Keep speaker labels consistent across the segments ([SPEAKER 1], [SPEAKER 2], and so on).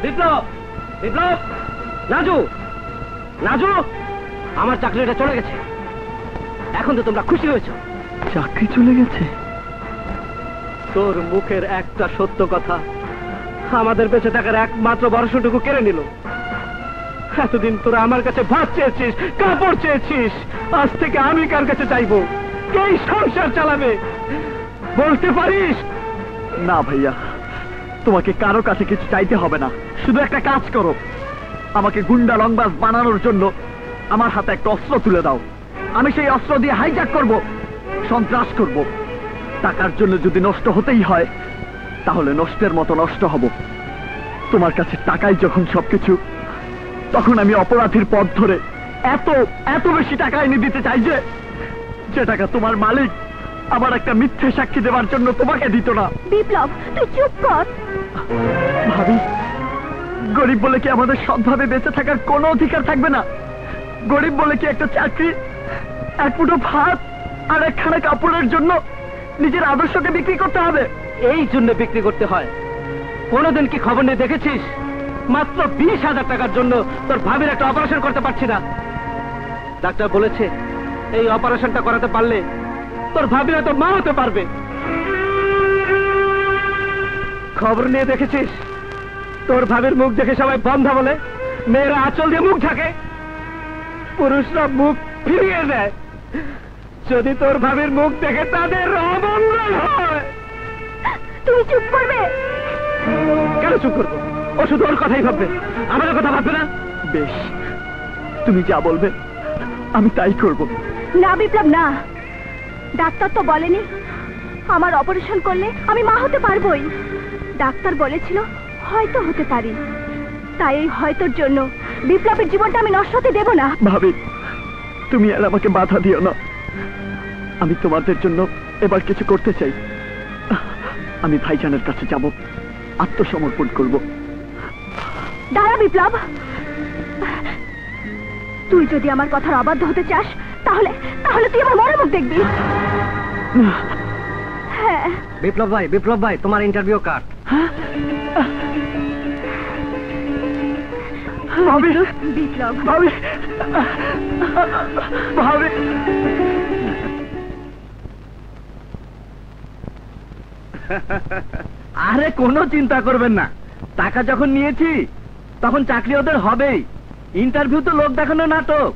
[SPEAKER 1] বিপ্লব, বিপ্লব, রাজু, রাজু, আমার চাকরিটা চলে গেছে। এখন তো তোমরা খুশি হয়েছো।
[SPEAKER 2] চাকরি চলে গেছে?
[SPEAKER 1] তোর মুখের একটা সত্য কথা আমাদের বেঁচে থাকার একমাত্র ভরসাটুকু কেড়ে নিল। এতদিন তোরা আমার কাছে ভাত চেয়েছিস, কাপড় চেয়েছিস, আজ থেকে আমি কার কাছে চাইবো? কে সংসার চালাবে বলতে পারিস?
[SPEAKER 2] না ভাইয়া, তোমাকে কারো কাছে কিছু চাইতে হবে না। শুধু একটা কাজ করো, আমাকে গুন্ডা রংবাজ বানানোর জন্য আমার হাতে একটা অস্ত্র তুলে দাও। আমি সেই অস্ত্র দিয়ে হাইজ্যাক করব, সন্ত্রাস করব। টাকার জন্য যদি নষ্ট হতেই হয় তাহলে নষ্টের মতো নষ্ট হব। তোমার কাছে টাকাই যখন সবকিছু, তখন আমি অপরাধীর পথ ধরে এত এত বেশি টাকা এনে দিতে চাই যে টাকা তোমার মালিক আবার একটা মিথ্যে সাক্ষী দেওয়ার জন্য তোমাকে দিত না।
[SPEAKER 3] বিপ্লব, তুই চুপ কর।
[SPEAKER 2] ভাবি, গরিব বলে কি আমাদের সৎভাবে বেঁচে থাকার কোনো অধিকার থাকবে না? গরিব বলে কি একটা চাকরি, এক মুঠো ভাত আর একখানা কাপড়ের জন্য নিজের আদর্শকে বিক্রি করতে হবে?
[SPEAKER 1] এই জন্য বিক্রি করতে হয়। কোনোদিন কি খবর নিয়ে দেখেছিস মাত্র 20,000 টাকার জন্য তোর ভাবির একটা অপারেশন করতে পারছি না? ডাক্তার বলেছে এই অপারেশনটা করাতে পারলে তোর ভাবি হয়তো মা হতে পারবে। খবর নিয়ে দেখেছিস তোর ভাবির মুখ দেখে সবাই বন্ধা বলে, মেয়েরা আঁচল দিয়ে মুখ ঢাকে, পুরুষরা মুখ ফিরিয়ে দেয়। যদি তোর ভাবির মুখ দেখে তাদের অমঙ্গল হয়।
[SPEAKER 3] তুমি চুপ করবে?
[SPEAKER 1] কেন চুপ করবো? ও শুধু ওর কথাই ভাববে, আমাদের কথা ভাববে না।
[SPEAKER 2] বেশ, তুমি যা বলবে আমি তাই করব।
[SPEAKER 3] না বিপ্লব, না। ডাক্তার তো বলেনি আমার অপারেশন করলে আমি মা হতে পারবোই। ডাক্তার বলেছিল হয়তো হতে পারি। তাই এই হয়তোর জন্য বিপ্লবের জীবনটা আমি নষ্ট হতে দেব না।
[SPEAKER 2] ভাবি, তুমি আর আমাকে বাধা দিও না। আমি তোমাদের জন্য এবার কিছু করতে চাই। আমি ভাইজানের কাছে যাব, আত্মসমর্পণ করব।
[SPEAKER 3] দাঁড়া বিপ্লব, তুই যদি আমার কথার অবাধ্য হতে চাস তাহলে তাহলে তুই আমার মরে মুখ দেখবি। হ্যাঁ।
[SPEAKER 1] বিপ্লব ভাই, তোমার ইন্টারভিউ কার্ড।
[SPEAKER 2] ভাবি,
[SPEAKER 3] বিপ্লব,
[SPEAKER 2] ভাবি, ভাবি।
[SPEAKER 1] আরে কোনো চিন্তা করবেন না, টাকা যখন নিয়েছি তখন চাকরি ওদের হবেই। ইন্টারভিউ তো লোক দেখানো নাটক,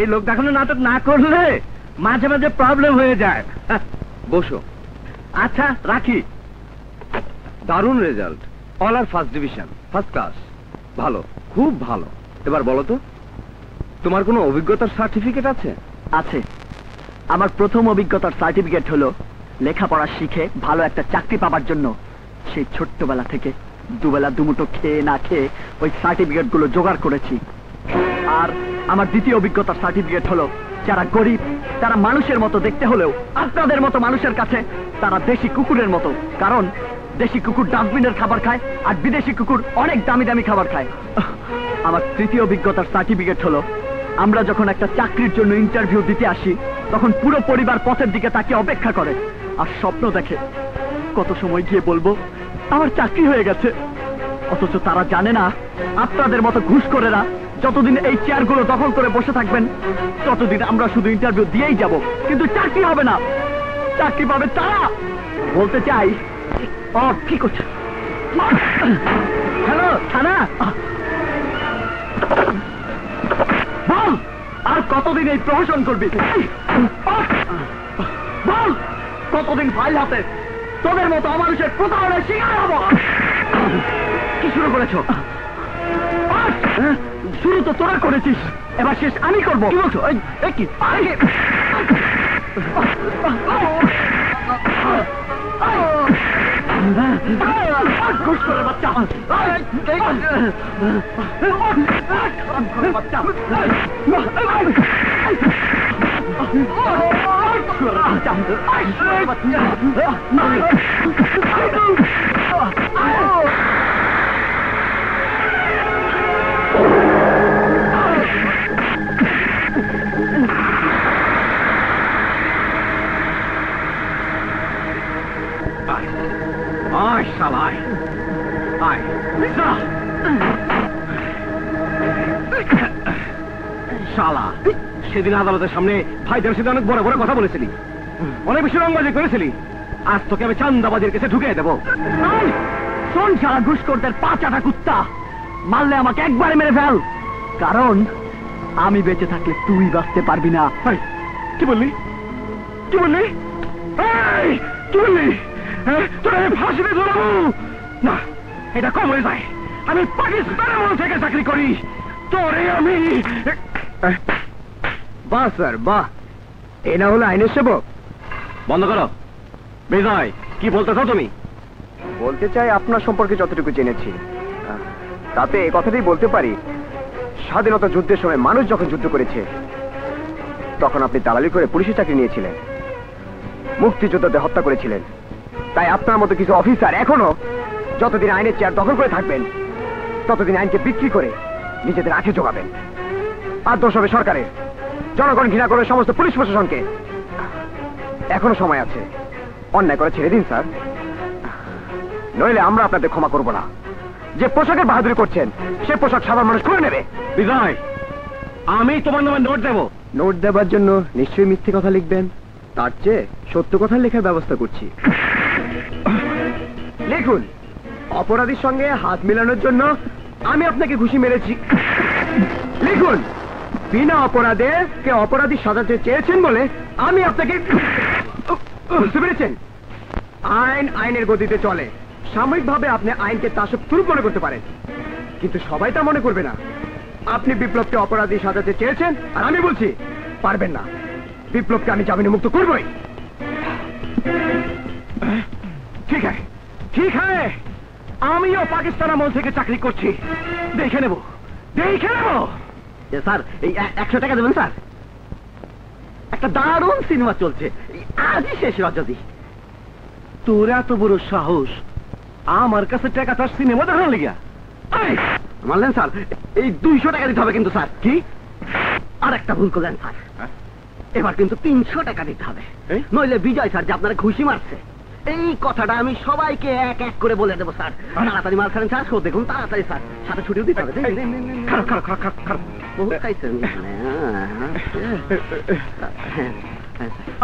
[SPEAKER 1] এই লোক দেখানো নাটক না করলে মাঝে মাঝে প্রবলেম হয়ে যায়। বসো। আচ্ছা রাখি। দারুণ রেজাল্ট, অল আর ফার্স্ট ডিভিশন, ফার্স্ট ক্লাস। ভালো, খুব ভালো। এবার বলো তো, তোমার কোনো অভিজ্ঞতার সার্টিফিকেট আছে?
[SPEAKER 2] আছে। আমার প্রথম অভিজ্ঞতার সার্টিফিকেট হলো লেখাপড়া শিখে ভালো একটা চাকরি পাবার জন্য সেই ছোট্টবেলা থেকে দুবেলা দুমুঠো খেয়ে না খেয়ে ওই সার্টিফিকেট গুলো জোগাড় করেছি। আর আমার দ্বিতীয় অভিজ্ঞতার সার্টিফিকেট হলো যারা গরিব তারা মানুষের মতো দেখতে হলেও আপনাদের মতো মানুষের কাছে তারা দেশি কুকুরের মতো, কারণ দেশি কুকুর ডাস্টবিনের খাবার খায় আর বিদেশি কুকুর অনেক দামি দামি খাবার খায়। আমার তৃতীয় অভিজ্ঞতার সার্টিফিকেট হলো আমরা যখন একটা চাকরির জন্য ইন্টারভিউ দিতে আসি তখন পুরো পরিবার পথের দিকে তাকিয়ে অপেক্ষা করে আর স্বপ্ন দেখে কত সময় গিয়ে বলবো আমার চাকরি হয়ে গেছে। অথচ তারা জানে না আপনাদের মতো ঘুষখোরেরা যতদিন এই চেয়ারগুলো দখল করে বসে থাকবেন ততদিন আমরা শুধু ইন্টারভিউ দিয়েই যাব, কিন্তু চাকরি হবে না। চাকরি পাবে তারা। বলতে চাই, কি করছে?
[SPEAKER 1] হ্যালো থানা,
[SPEAKER 2] বল আর কতদিন এই প্রহসন করবি? বল কতদিন ফাইল হাতে তোদের মতো অমানুষের প্রতারণার শিকার হব? কি শুরু করেছ? শুরু তো তোরা করেছিস, এবার শেষ আমি করবো। কি বলছো? কি ঘুষখোরের বাচ্চা, বাচ্চা
[SPEAKER 1] আয় শালা, আয়। শালা, সেদিন আদালতের সামনে ভাইদের সাথে অনেক বড় বড় কথা বলেছিলি, অনেক বেশি রংবাজি করেছিলি। আজ তোকে আমি চান্দাবাজির কাছে ঢুকিয়ে দেবো।
[SPEAKER 2] শোন শালা ঘুষখোরদের পাঁচাটা কুত্তা, মারলে আমাকে একবারে মেরে ফেল, কারণ আমি বেঁচে থাকলে তুই বাঁচতে পারবি না।
[SPEAKER 1] কি বললি? কি বললি? কি বললি? তোরা আমি ফাঁসিতে ঝোলাবো না, এটা কম হয়ে যায়। আমি পাকিস্তানের আমল থেকে চাকরি করি, তোরে আমি। বাহ স্যার বাহ, এ না হলো আইনের সেবক। বন্ধ করো। বিজয়, কি বলতে চাও তুমি?
[SPEAKER 4] বলতে চাই আপনার সম্পর্কে যতটুকু জেনেছি তাতে এই কথাটাই বলতে পারি, স্বাধীনতা যুদ্ধের সময় মানুষ যখন যুদ্ধ করেছে তখন আপনি দালালি করে পুলিশের চাকরি নিয়েছিলেন, মুক্তিযোদ্ধাদের হত্যা করেছিলেন। তাই আপনার মতো কিছু অফিসার এখনো যতদিন আইনের চেয়ার দখল করে থাকবেন ততদিন আইনকে বিক্রি করে নিজেদের আখে জোগাবেন। আর দোষ হবে সরকারের, জনগণ ঘৃণা করে সমস্ত পুলিশ প্রশাসনকে। এখনো সময় আছে, অন্যায় করে ছেড়ে দিন স্যার, নইলে আমরা আপনাদের ক্ষমা করব না। যে পোশাকের বাহাদুরি করছেন সে পোশাক সাধারণ মানুষ করে নেবে।
[SPEAKER 1] বিজয়, আমি তোমার নামে নোট দেবো।
[SPEAKER 4] নোট দেবার জন্য নিশ্চয়ই মিথ্যে কথা লিখবেন, তার চেয়ে সত্য কথা লেখার ব্যবস্থা করছি। লিখুন, অপরাধীর সঙ্গে হাত মেলানোর জন্য আমি আপনাকে ঘুষি মেরেছি। লিখুন, বিনা অপরাধে কে অপরাধী সাজাতে চেয়েছেন বলে আমি আপনাকে। বুঝতে পেরেছেন? আইন আইনের গতিতে চলে, সাময়িকভাবে আপনি আইনকে তাসক মনে করতে পারেন, কিন্তু সবাই তা মনে করবে না। আপনি বিপ্লবকে অপরাধী সাজাতে চেয়েছেন, আর আমি বলছি পারবেন না। বিপ্লবকে আমি জামিনে মুক্ত করবই।
[SPEAKER 1] ঠিক আছে, ঠিক আছে, আমিও পাকিস্তান আমল থেকে চাকরি করছি, দেখে নেব, দেখে নেব।
[SPEAKER 2] স্যার এই 100 টাকা দেবেন স্যার, একটা দারুণ সিনেমা চলছে, আজই শেষ রজনী।
[SPEAKER 1] তোর এত বড় সাহস আমার কাছে টাকা তার সিনেমা দেখার লিগা?
[SPEAKER 2] মানলেন স্যার, এই 200 টাকা দিতে হবে কিন্তু স্যার।
[SPEAKER 1] কি?
[SPEAKER 2] আর একটা ভুল করলেন স্যার, এবার কিন্তু 300 টাকা দিতে হবে, নইলে বিজয় স্যার যে আপনারা খুশি মারছে এই কথাটা আমি সবাইকে এক এক করে বলে দেবো স্যার। তাড়াতাড়ি মার খাবেন স্যার, শো দেখুন তাড়াতাড়ি স্যার, সাথে ছুটিও দিতে হবে। বহুত খাইছেন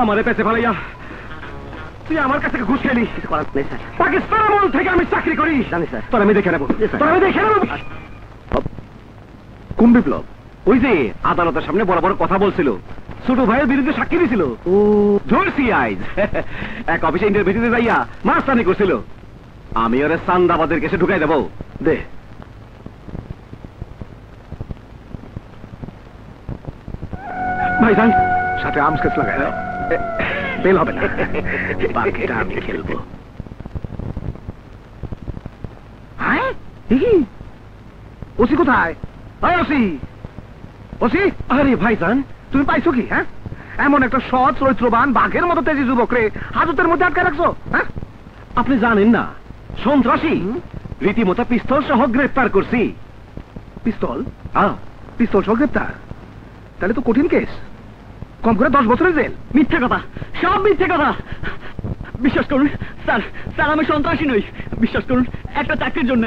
[SPEAKER 1] আমারে পেছে ভালাইয়া তুই আমার কাছ থেকে ঘুষ খেলি।
[SPEAKER 2] কিছু করার নেই স্যার,
[SPEAKER 1] পাকিস্তান আমল থেকে আমি চাকরি করি,
[SPEAKER 2] জানি স্যার।
[SPEAKER 1] তোর আমি দেখে নেবো, তোর আমি দেখে নেবো। কোন বিপ্লব? ওই যে আদালতের সামনে বড় বড় কথা বলছিল, ছোট ভাইয়ের বিরুদ্ধে সাক্ষী দিছিল। ও ধরছি আইজ এক অফিসে ইন্টারভিউতে যাইয়া মাস্তানি করছিল। আমি ওরে চান্দাবাদের কেসে ঢুকাই দেবো। দে ভাইজান, সাথে আর্মস কেস লাগাই দাও, বেল হবে না। বাকিটা আমি খেলবো। হ্যাঁ দেখি ওসি কোথায়? ওসি, ওসি, আরে ভাইজান তুমি পাইছো কি? হ্যাঁ, এমন একটা সৎ চরিত্রবান বাঘের মতো তেজি যুবকরে হাজতের মধ্যে আটকে রাখছো? হ্যাঁ, আপনি জানেন না সন্ত্রাসী রীতিমতো পিস্তল সহ গ্রেফতার করছি। পিস্তল? হ্যাঁ, পিস্তল সহ গ্রেফতার, তাহলে তো কঠিন কেস, কম করে 10 বছরের জেল।
[SPEAKER 2] মিথ্যে কথা, সব মিথ্যে কথা। বিশ্বাস করুন স্যার, স্যার আমি সন্ত্রাসী নই, বিশ্বাস করুন, একটা চাকরির জন্য,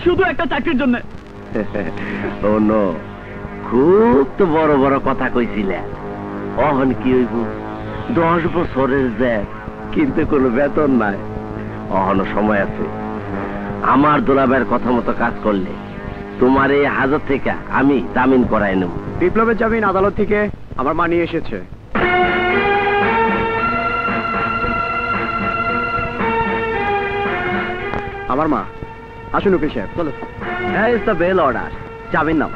[SPEAKER 2] শুধু একটা চাকরির জন্য।
[SPEAKER 5] ও নো, খুব তো বড় বড় কথা কইছিলে, অহন কি হইব? 10 বছরের জেল, কিন্তু কোনো বেতন নাই। অহনো সময় আছে, আমার দুলাবের কথা মতো কাজ করলে তোমার এই হাজত থেকে আমি জামিন করাই নেব।
[SPEAKER 4] বিপ্লবের জামিন আদালত থেকে আমার মা নিয়ে এসেছে। আমার মা। আসুন উকিল সাহেব।
[SPEAKER 2] চলো, হ্যাঁ ইজ দ্য বেল অর্ডার, জামিন নাও।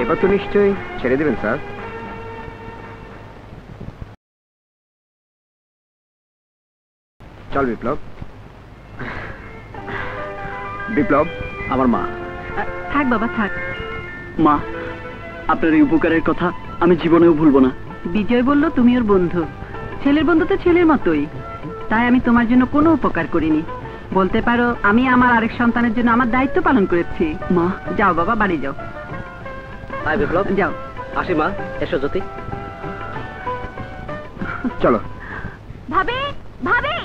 [SPEAKER 4] এবার তো নিশ্চয়ই ছেড়ে দিবেন স্যার। চল বিপ্লব। বিপ্লব আমার মা।
[SPEAKER 3] থাক বাবা থাক।
[SPEAKER 2] মা, আপনার এই উপকারের কথা আমি জীবনেও ভুলবো না।
[SPEAKER 6] বিজয় বলল তুমি ওর বন্ধু, ছেলের বন্ধু তো ছেলের মতোই, তাই আমি তোমার জন্য কোনো উপকার করিনি। বলতে পারো আমি আমার আরেক সন্তানের জন্য আমার দায়িত্ব পালন করেছি।
[SPEAKER 2] মা,
[SPEAKER 6] যাও বাবা, বাড়ি যাও।
[SPEAKER 2] আয় বিপ্লব,
[SPEAKER 6] যাও।
[SPEAKER 2] আসি মা, এসো জ্যোতি।
[SPEAKER 4] চলো।
[SPEAKER 3] ভাবি, ভাবি।